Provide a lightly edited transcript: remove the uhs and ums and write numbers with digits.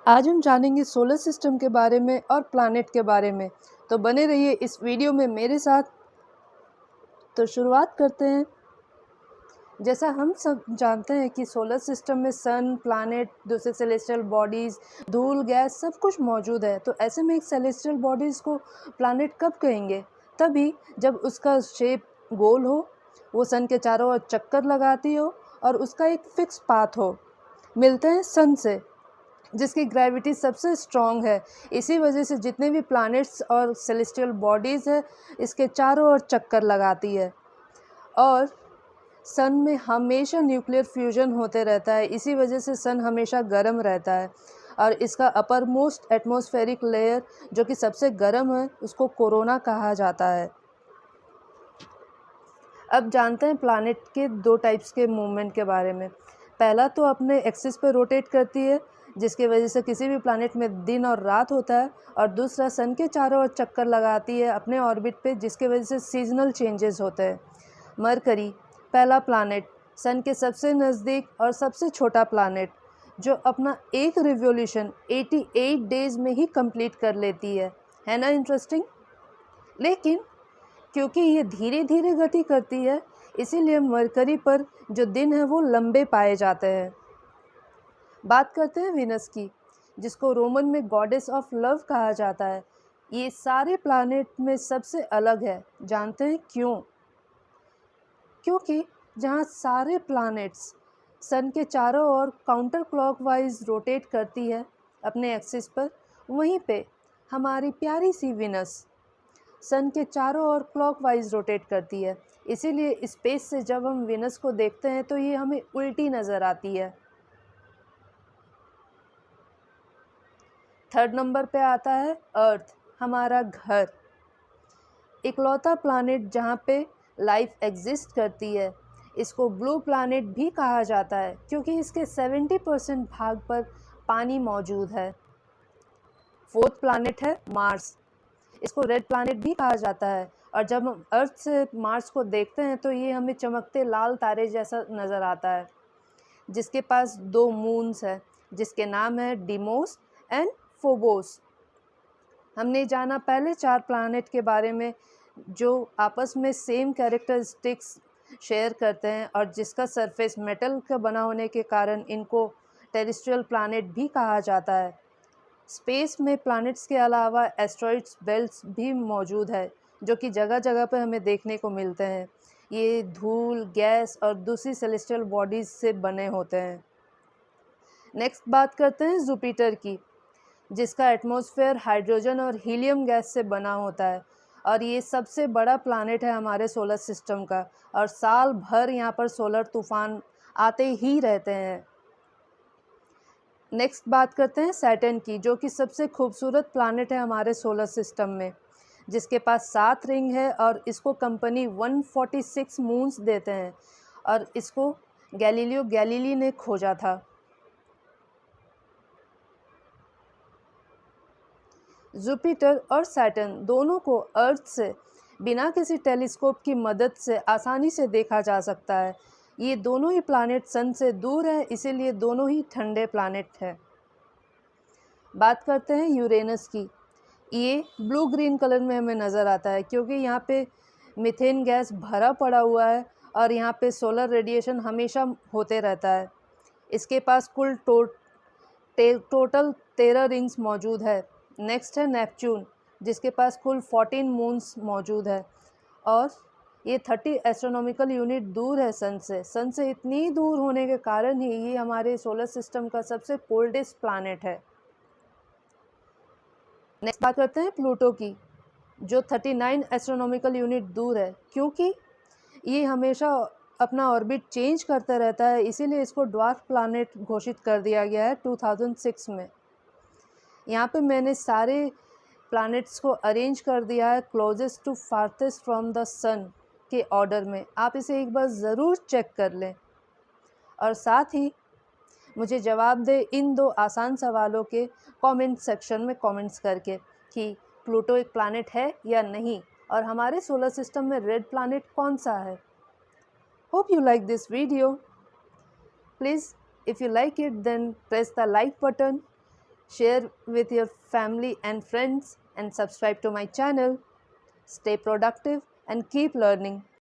आज हम जानेंगे सोलर सिस्टम के बारे में और प्लैनेट के बारे में। तो बने रहिए इस वीडियो में मेरे साथ। तो शुरुआत करते हैं। जैसा हम सब जानते हैं कि सोलर सिस्टम में सन, प्लैनेट, दूसरे सेलेस्टियल बॉडीज़, धूल, गैस सब कुछ मौजूद है। तो ऐसे में एक सेलेस्टियल बॉडीज़ को प्लैनेट कब कहेंगे? तभी जब उसका शेप गोल हो, वो सन के चारों ओर चक्कर लगाती हो और उसका एक फिक्स पाथ हो। मिलते हैं सन से, जिसकी ग्रेविटी सबसे स्ट्रॉन्ग है। इसी वजह से जितने भी प्लैनेट्स और सेलेस्टियल बॉडीज़ है, इसके चारों ओर चक्कर लगाती है। और सन में हमेशा न्यूक्लियर फ्यूजन होते रहता है, इसी वजह से सन हमेशा गर्म रहता है। और इसका अपर मोस्ट एटमॉस्फेरिक लेयर जो कि सबसे गर्म है, उसको कोरोना कहा जाता है। अब जानते हैं प्लैनेट के दो टाइप्स के मूवमेंट के बारे में। पहला तो अपने एक्सिस पे रोटेट करती है, जिसकी वजह से किसी भी प्लैनेट में दिन और रात होता है। और दूसरा सन के चारों ओर चक्कर लगाती है अपने ऑर्बिट पे, जिसकी वजह से सीजनल चेंजेस होते हैं। मरकरी पहला प्लैनेट, सन के सबसे नज़दीक और सबसे छोटा प्लैनेट, जो अपना एक रिवोल्यूशन 88 डेज़ में ही कंप्लीट कर लेती है ना इंटरेस्टिंग। लेकिन क्योंकि ये धीरे धीरे गति करती है, इसीलिए मरकरी पर जो दिन है वो लंबे पाए जाते हैं। बात करते हैं वीनस की, जिसको रोमन में गॉडेस ऑफ लव कहा जाता है। ये सारे प्लैनेट में सबसे अलग है। जानते हैं क्यों? क्योंकि जहाँ सारे प्लैनेट्स सन के चारों ओर काउंटर क्लॉकवाइज रोटेट करती है अपने एक्सिस पर, वहीं पे हमारी प्यारी सी वीनस सन के चारों ओर क्लॉकवाइज रोटेट करती है। इसीलिए स्पेस से जब हम वीनस को देखते हैं तो ये हमें उल्टी नज़र आती है। थर्ड नंबर पे आता है अर्थ, हमारा घर, इकलौता प्लैनेट जहाँ पे लाइफ एग्जिस्ट करती है। इसको ब्लू प्लैनेट भी कहा जाता है क्योंकि इसके 70% भाग पर पानी मौजूद है। फोर्थ प्लैनेट है मार्स, इसको रेड प्लैनेट भी कहा जाता है। और जब हम अर्थ से मार्स को देखते हैं तो ये हमें चमकते लाल तारे जैसा नज़र आता है, जिसके पास 2 मून्स है, जिसके नाम है डिमोस एंड फोबोस। हमने जाना पहले 4 प्लैनेट के बारे में जो आपस में सेम कैरेक्टरिस्टिक्स शेयर करते हैं और जिसका सरफेस मेटल का बना होने के कारण इनको टेरेस्ट्रियल प्लैनेट भी कहा जाता है। स्पेस में प्लैनेट्स के अलावा एस्ट्रॉइड्स बेल्ट्स भी मौजूद है, जो कि जगह जगह पर हमें देखने को मिलते हैं। ये धूल, गैस और दूसरी सेलेस्टियल बॉडीज़ से बने होते हैं। नेक्स्ट बात करते हैं जुपिटर की, जिसका एटमॉस्फेयर हाइड्रोजन और हीलियम गैस से बना होता है। और ये सबसे बड़ा प्लैनेट है हमारे सोलर सिस्टम का, और साल भर यहाँ पर सोलर तूफान आते ही रहते हैं। नेक्स्ट बात करते हैं सैटर्न की, जो कि सबसे खूबसूरत प्लैनेट है हमारे सोलर सिस्टम में, जिसके पास 7 रिंग है और इसको कंपनी 146 मून्स देते हैं। और इसको गैलीलियो गैलीली ने खोजा था। जुपिटर और सैटर्न दोनों को अर्थ से बिना किसी टेलीस्कोप की मदद से आसानी से देखा जा सकता है। ये दोनों ही प्लैनेट सन से दूर है, इसीलिए दोनों ही ठंडे प्लैनेट हैं। बात करते हैं यूरेनस की। ये ब्लू ग्रीन कलर में हमें नज़र आता है क्योंकि यहाँ पे मीथेन गैस भरा पड़ा हुआ है और यहाँ पे सोलर रेडिएशन हमेशा होते रहता है। इसके पास कुल टोटल 13 रिंग्स मौजूद है। नेक्स्ट है नेपच्यून, जिसके पास कुल 14 मून्स मौजूद है और ये 30 एस्ट्रोनॉमिकल यूनिट दूर है सन से। सन से इतनी दूर होने के कारण ही ये हमारे सोलर सिस्टम का सबसे कोल्डेस्ट प्लैनेट है। नेक्स्ट बात करते हैं प्लूटो की, जो 39 एस्ट्रोनॉमिकल यूनिट दूर है। क्योंकि ये हमेशा अपना ऑर्बिट चेंज करता रहता है, इसीलिए इसको ड्वार्फ प्लैनेट घोषित कर दिया गया है 2006 में। यहाँ पे मैंने सारे प्लैनेट्स को अरेंज कर दिया है closest to farthest from the sun के ऑर्डर में। आप इसे एक बार ज़रूर चेक कर लें और साथ ही मुझे जवाब दें इन 2 आसान सवालों के कमेंट सेक्शन में कमेंट्स करके कि प्लूटो एक प्लैनेट है या नहीं, और हमारे सोलर सिस्टम में रेड प्लैनेट कौन सा है। Hope you like this video. Please, if you like it, then press the like button, share with your family and friends, and subscribe to my channel. Stay productive and keep learning.